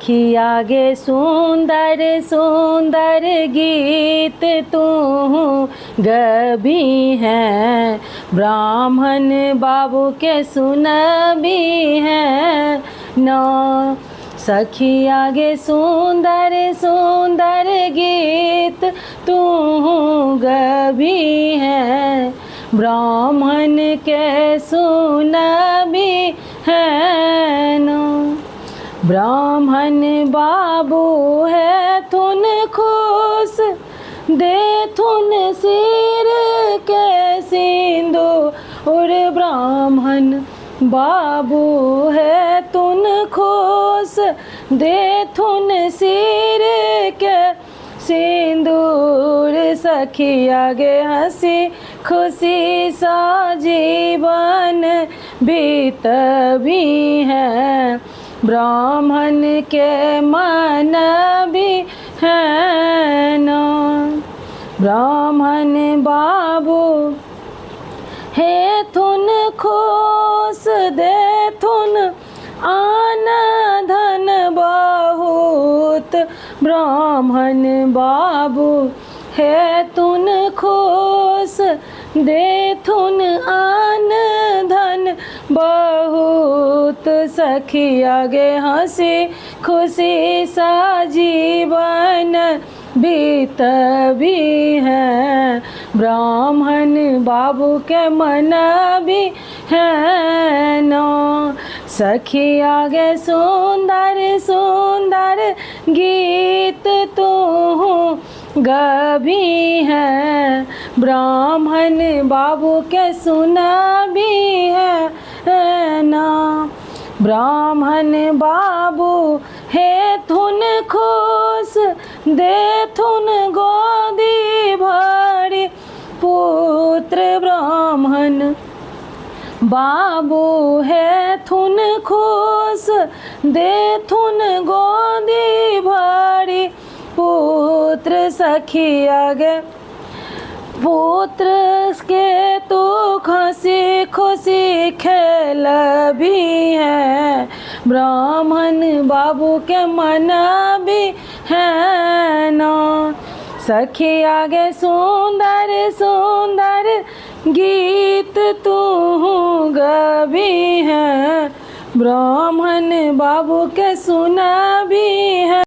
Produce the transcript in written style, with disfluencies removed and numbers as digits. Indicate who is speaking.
Speaker 1: सखी आगे सुंदर सुंदर गीत तू गबी है, ब्राह्मण बाबू के सुनबी है ना। सखी आगे सुंदर सुंदर गीत तू गबी है, ब्राह्मण के सुनबी है ना। ब्राह्मण बाबू है थुन खुश, दे थुन सिर के सिंदूर। ब्राह्मण बाबू है तुन खुश, दे थुन सिर के सिंदूर। सखी आगे हंसी खुशी सा जीवन बीत भी है, ब्राह्मण के मन भी है ना। ब्राह्मण बाबू है थुन खुश, दे थुन आन धन बहुत। ब्राह्मण बाबू है तुन खुश, दे थुन आन धन बहुत। सखी आगे हंसी खुशी सा जीवन बीत भी है, ब्राह्मण बाबू के मन भी है ना। सखी आगे सुंदर सुंदर गीत तू गबी है, ब्राह्मण बाबू के सुनबी है ना। ब्राह्मण बाबू है थुन खुश, दे थुन गोदी भरी पुत्र। ब्राह्मण बाबू है थुन खुश, दे थुन गोदी भरी पुत्र। सखी आगे पुत्र के तो खुशी खुशी खेल भी है, ब्राह्मण बाबू के मन भी है ना। सखी आगे सुंदर सुंदर गीत तू गबी है, ब्राह्मण बाबू के सुनबी है।